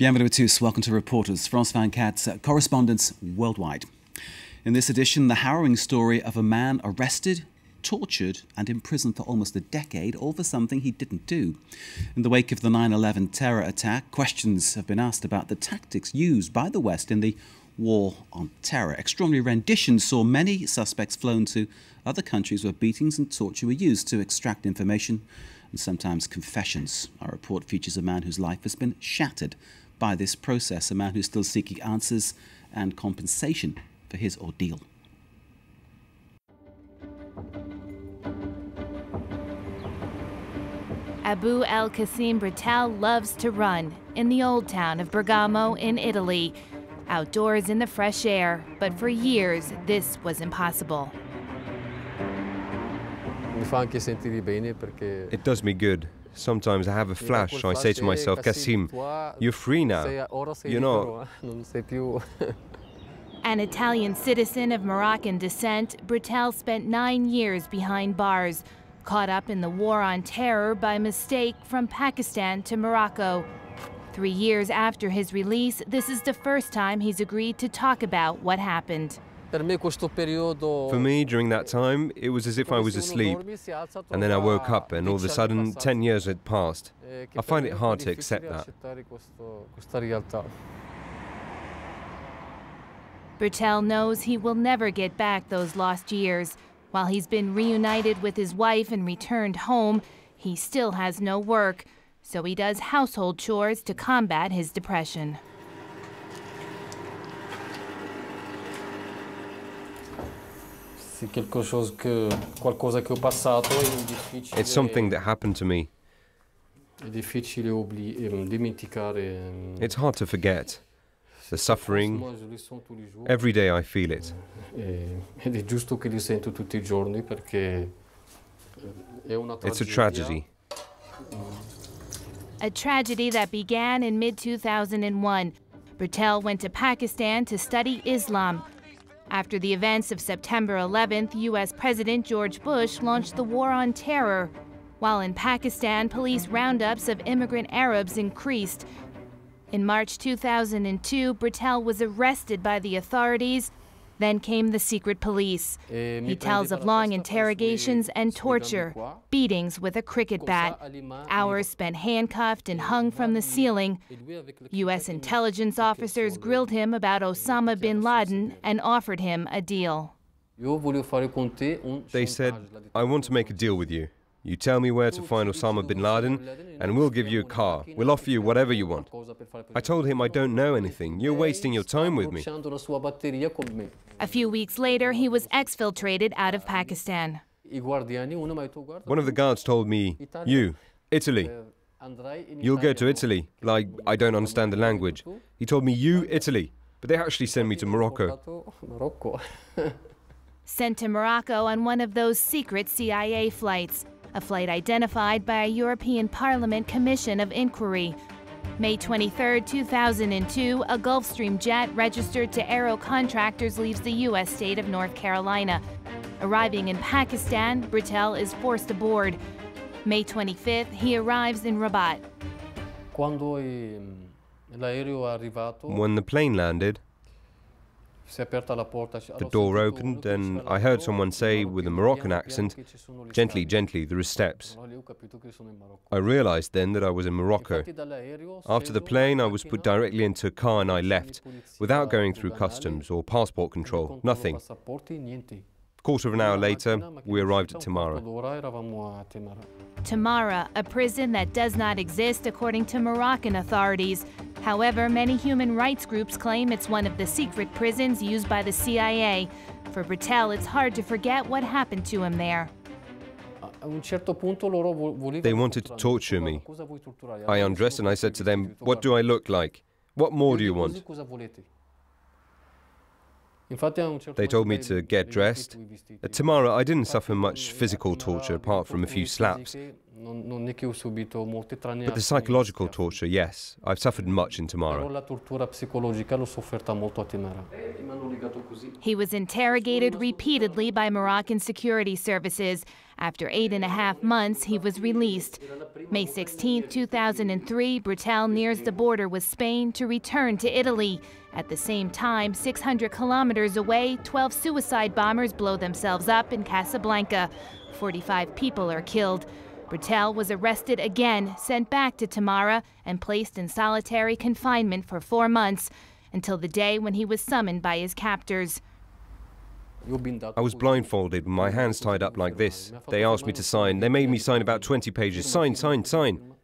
Bienvenue à tous. Welcome to Reporters, France 24's correspondents worldwide. In this edition, the harrowing story of a man arrested, tortured and imprisoned for almost a decade, all for something he didn't do. In the wake of the 9/11 terror attack, questions have been asked about the tactics used by the West in the war on terror. Extraordinary rendition saw many suspects flown to other countries where beatings and torture were used to extract information and sometimes confessions. Our report features a man whose life has been shattered by this process, a man who's still seeking answers and compensation for his ordeal. Abou Elkassim Britel loves to run in the old town of Bergamo in Italy, outdoors in the fresh air, but for years this was impossible. It does me good. Sometimes I have a flash. I say to myself, Kassim, you're free now. You're not. An Italian citizen of Moroccan descent, Britel spent 9 years behind bars, caught up in the war on terror by mistake from Pakistan to Morocco. 3 years after his release, this is the first time he's agreed to talk about what happened. For me, during that time, it was as if I was asleep. And then I woke up and all of a sudden, 10 years had passed. I find it hard to accept that. Britel knows he will never get back those lost years. While he's been reunited with his wife and returned home, he still has no work. So he does household chores to combat his depression. It's something that happened to me. It's hard to forget. The suffering, every day I feel it. It's a tragedy. A tragedy that began in mid-2001. Britel went to Pakistan to study Islam. After the events of September 11th, U.S. President George Bush launched the war on terror. While in Pakistan, police roundups of immigrant Arabs increased. In March 2002, Britel was arrested by the authorities. Then came the secret police. He tells of long interrogations and torture, beatings with a cricket bat, hours spent handcuffed and hung from the ceiling. U.S. intelligence officers grilled him about Osama bin Laden and offered him a deal. They said, I want to make a deal with you. You tell me where to find Osama bin Laden, and we'll give you a car. We'll offer you whatever you want. I told him I don't know anything. You're wasting your time with me. A few weeks later, he was exfiltrated out of Pakistan. One of the guards told me, you, Italy. You'll go to Italy. Like, I don't understand the language. He told me, you, Italy. But they actually sent me to Morocco. Sent to Morocco on one of those secret CIA flights. A flight identified by a European Parliament Commission of Inquiry. May 23, 2002, a Gulfstream jet registered to Aero Contractors leaves the U.S. state of North Carolina. Arriving in Pakistan, Britel is forced aboard. May 25th, he arrives in Rabat. When the plane landed, the door opened and I heard someone say with a Moroccan accent, gently, gently, there are steps. I realized then that I was in Morocco. After the plane, I was put directly into a car and I left, without going through customs or passport control, nothing. Quarter of an hour later, we arrived at Tamara. Tamara, a prison that does not exist according to Moroccan authorities. However, many human rights groups claim it's one of the secret prisons used by the CIA. For Britel, it's hard to forget what happened to him there. They wanted to torture me. I undressed and I said to them, what do I look like? What more do you want? They told me to get dressed. At Tamara, I didn't suffer much physical torture apart from a few slaps. But the psychological torture, yes. I've suffered much in Tamara. He was interrogated repeatedly by Moroccan security services. After 8.5 months, he was released. May 16, 2003, Britel nears the border with Spain to return to Italy. At the same time, 600 kilometers away, 12 suicide bombers blow themselves up in Casablanca. 45 people are killed. Britel was arrested again, sent back to Tamara, and placed in solitary confinement for 4 months, until the day when he was summoned by his captors. I was blindfolded with my hands tied up like this. They asked me to sign. They made me sign about 20 pages. Sign, sign, sign.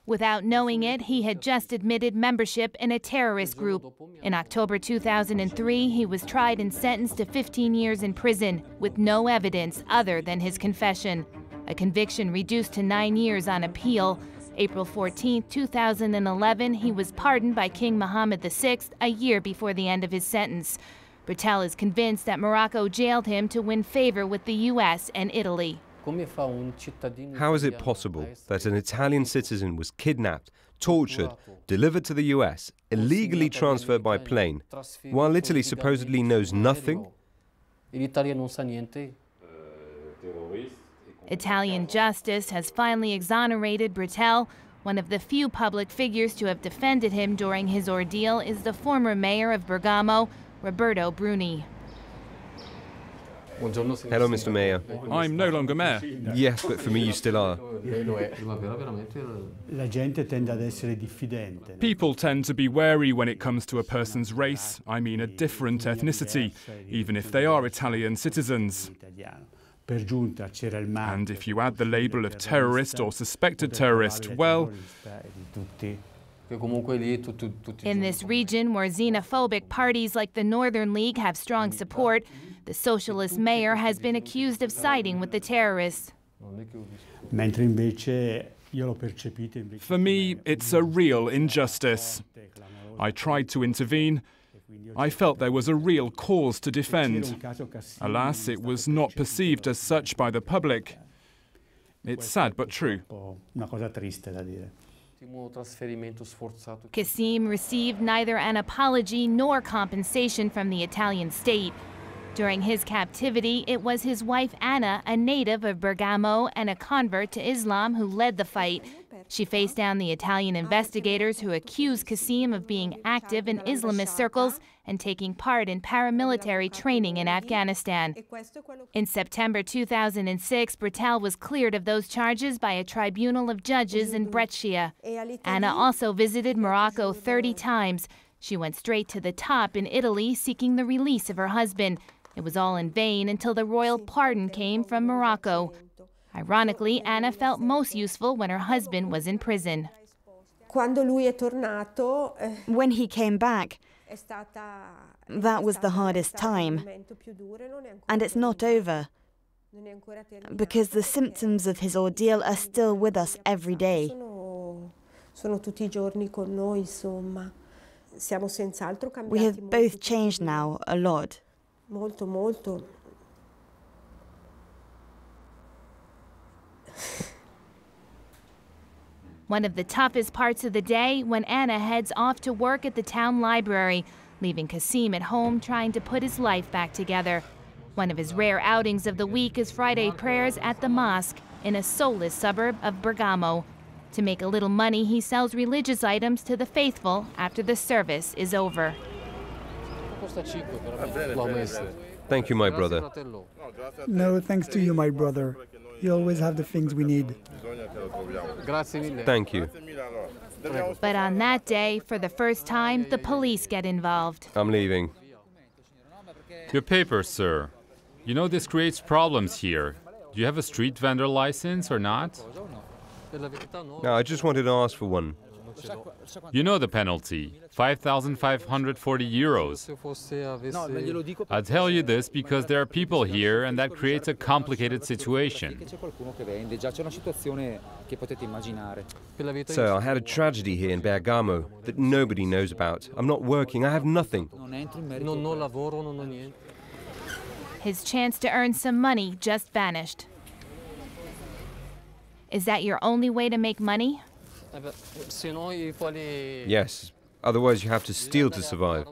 Without knowing it, he had just admitted membership in a terrorist group. In October 2003, he was tried and sentenced to 15 years in prison with no evidence other than his confession. A conviction reduced to 9 years on appeal. April 14, 2011, he was pardoned by King Mohammed VI a year before the end of his sentence. Britel is convinced that Morocco jailed him to win favor with the U.S. and Italy. How is it possible that an Italian citizen was kidnapped, tortured, delivered to the US, illegally transferred by plane, while Italy supposedly knows nothing? Italian justice has finally exonerated Britel. One of the few public figures to have defended him during his ordeal is the former mayor of Bergamo, Roberto Bruni. Hello, Mr. Mayor. I'm no longer mayor. Yes, but for me you still are. People tend to be wary when it comes to a person's race, I mean a different ethnicity, even if they are Italian citizens. And if you add the label of terrorist or suspected terrorist, well... In this region, where xenophobic parties like the Northern League have strong support, the socialist mayor has been accused of siding with the terrorists. For me, it's a real injustice. I tried to intervene. I felt there was a real cause to defend. Alas, it was not perceived as such by the public. It's sad but true. Kassim received neither an apology nor compensation from the Italian state. During his captivity, it was his wife Anna, a native of Bergamo and a convert to Islam, who led the fight. She faced down the Italian investigators who accused Kassim of being active in Islamist circles and taking part in paramilitary training in Afghanistan. In September 2006, Britel was cleared of those charges by a tribunal of judges in Brescia. Anna also visited Morocco 30 times. She went straight to the top in Italy, seeking the release of her husband. It was all in vain until the royal pardon came from Morocco. Ironically, Anna felt most useful when her husband was in prison. When he came back, that was the hardest time. And it's not over, because the symptoms of his ordeal are still with us every day. We have both changed now a lot. One of the toughest parts of the day when Anna heads off to work at the town library, leaving Kassim at home trying to put his life back together. One of his rare outings of the week is Friday prayers at the mosque in a soulless suburb of Bergamo. To make a little money, he sells religious items to the faithful after the service is over. Thank you, my brother. No, thanks to you, my brother. You always have the things we need. Thank you. But on that day, for the first time, the police get involved. I'm leaving. Your papers, sir. You know this creates problems here. Do you have a street vendor license or not? No, I just wanted to ask for one. You know the penalty, 5,540 euros. I tell you this because there are people here and that creates a complicated situation. Sir, I had a tragedy here in Bergamo that nobody knows about. I'm not working, I have nothing. His chance to earn some money just vanished. Is that your only way to make money? Yes, otherwise you have to steal to survive.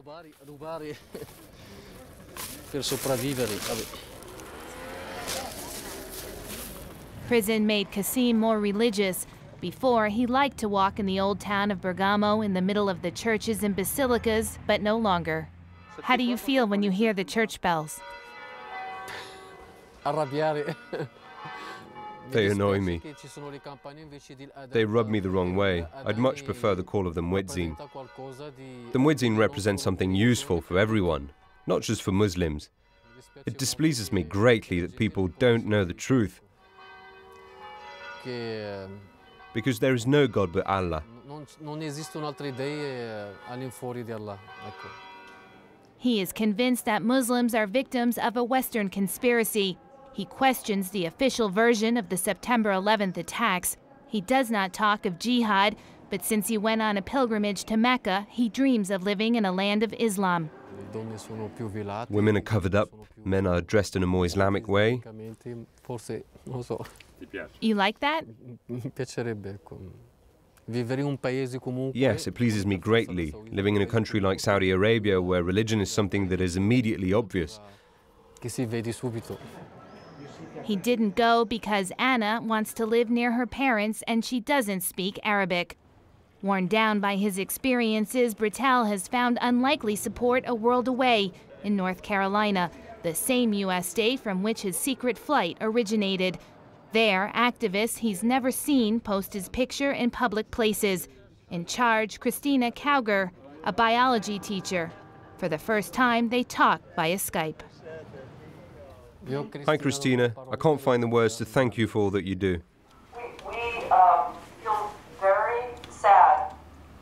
Prison made Kassim more religious. Before, he liked to walk in the old town of Bergamo in the middle of the churches and basilicas, but no longer. How do you feel when you hear the church bells? They annoy me. They rub me the wrong way. I'd much prefer the call of the muezzin. The muezzin represents something useful for everyone, not just for Muslims. It displeases me greatly that people don't know the truth. Because there is no God but Allah. He is convinced that Muslims are victims of a Western conspiracy. He questions the official version of the September 11th attacks. He does not talk of jihad, but since he went on a pilgrimage to Mecca, he dreams of living in a land of Islam. Women are covered up, men are dressed in a more Islamic way. You like that? Yes, it pleases me greatly, living in a country like Saudi Arabia where religion is something that is immediately obvious. He didn't go because Anna wants to live near her parents and she doesn't speak Arabic. Worn down by his experiences, Britel has found unlikely support a world away in North Carolina, the same U.S. state from which his secret flight originated. There, activists he's never seen post his picture in public places. In charge, Christina Cowger, a biology teacher. For the first time, they talk via Skype. Hi, Christina. I can't find the words to thank you for all that you do. We feel very sad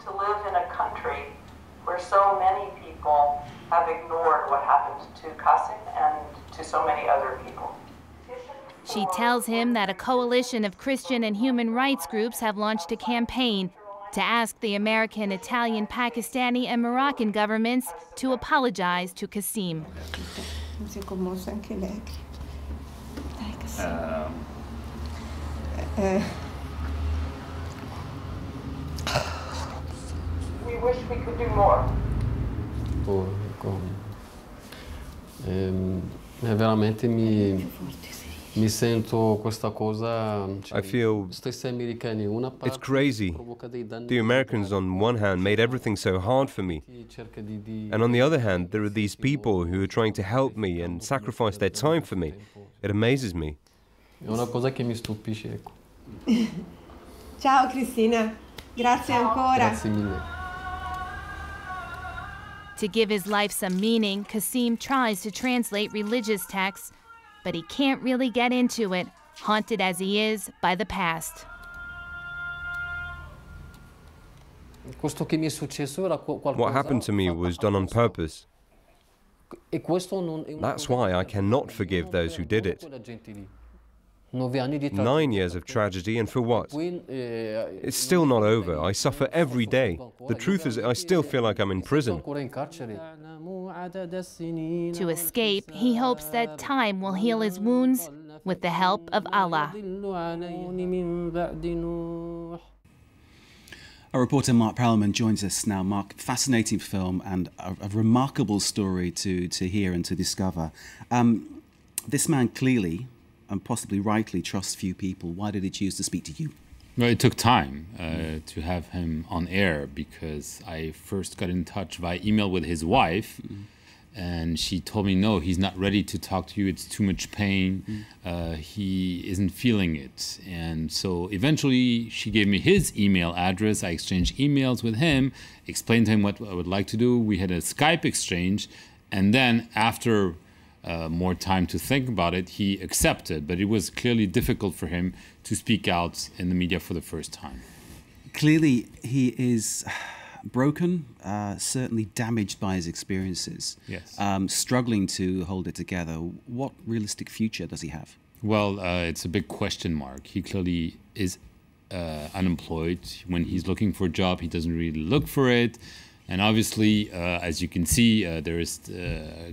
to live in a country where so many people have ignored what happened to Kassim and to so many other people. She tells him that a coalition of Christian and human rights groups have launched a campaign to ask the American, Italian, Pakistani, and Moroccan governments to apologize to Kassim. We wish we could do more. I feel it's crazy. The Americans on one hand made everything so hard for me. And on the other hand, there are these people who are trying to help me and sacrifice their time for me. It amazes me. Ciao Cristina. Grazie ancora. Grazie mille. To give his life some meaning, Kassim tries to translate religious texts, but he can't really get into it, haunted as he is by the past. What happened to me was done on purpose. That's why I cannot forgive those who did it. 9 years of tragedy, and for what? It's still not over. I suffer every day. The truth is, I still feel like I'm in prison. To escape, he hopes that time will heal his wounds with the help of Allah. Our reporter Mark Perelman joins us now. Mark, fascinating film and a remarkable story to hear and to discover. This man clearly, and possibly rightly, trusts few people. Why did he choose to speak to you? Well, it took time to have him on air because I first got in touch via email with his wife, and she told me, no, he's not ready to talk to you. It's too much pain. He isn't feeling it. And so eventually she gave me his email address. I exchanged emails with him, explained to him what I would like to do. We had a Skype exchange, and then after more time to think about it, he accepted, but it was clearly difficult for him to speak out in the media for the first time. Clearly, he is broken, certainly damaged by his experiences, yes. Struggling to hold it together. What realistic future does he have? Well, it's a big question mark. He clearly is unemployed. When he's looking for a job, he doesn't really look for it. And obviously, as you can see, there is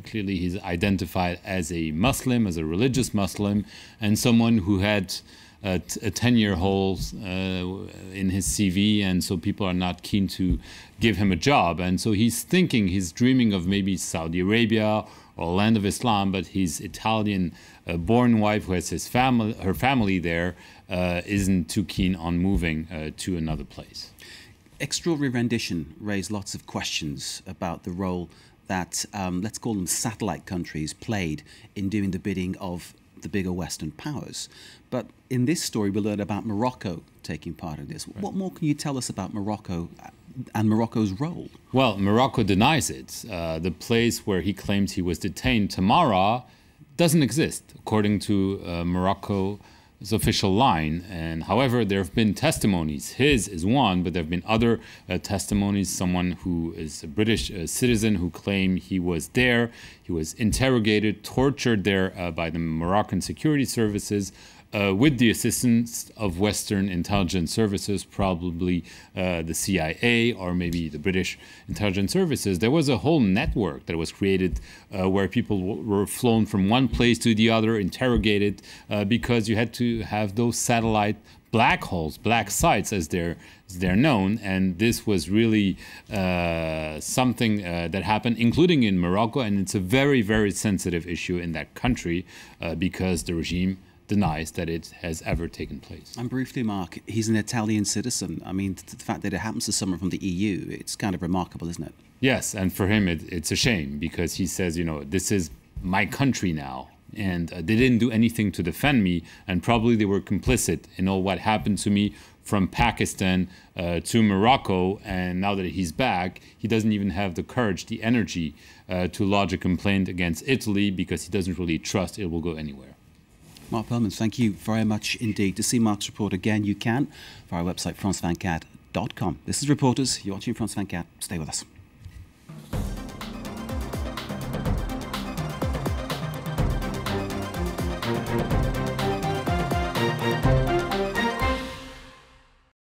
clearly he's identified as a Muslim, as a religious Muslim, and someone who had a 10-year hole in his CV, and so people are not keen to give him a job. And so he's thinking, he's dreaming of maybe Saudi Arabia or land of Islam, but his Italian born wife who has her family there isn't too keen on moving to another place. Extraordinary rendition raised lots of questions about the role that, let's call them satellite countries, played in doing the bidding of the bigger Western powers. But in this story, we learn about Morocco taking part in this. Right. What more can you tell us about Morocco and Morocco's role? Well, Morocco denies it. The place where he claims he was detained, Tamara, doesn't exist, according to Morocco's official line. And however, there have been testimonies. His is one, but there have been other testimonies. Someone who is a British citizen who claimed he was there. He was interrogated, tortured there by the Moroccan security services, with the assistance of Western intelligence services, probably the CIA or maybe the British intelligence services. There was a whole network that was created where people were flown from one place to the other, interrogated, because you had to have those satellite black holes, black sites as they're known, and this was really something that happened, including in Morocco, and it's a very, very sensitive issue in that country because the regime denies that it has ever taken place. And briefly, Mark, he's an Italian citizen. I mean, the fact that it happens to someone from the EU, it's kind of remarkable, isn't it? Yes, and for him it's a shame because he says, you know, this is my country now, and they didn't do anything to defend me, and probably they were complicit in all what happened to me from Pakistan to Morocco, and now that he's back, he doesn't even have the courage, the energy to lodge a complaint against Italy because he doesn't really trust it will go anywhere. Mark Perlman, thank you very much indeed. To see Mark's report again, you can via our website, France24.com. This is Reporters. You're watching France 24. Stay with us.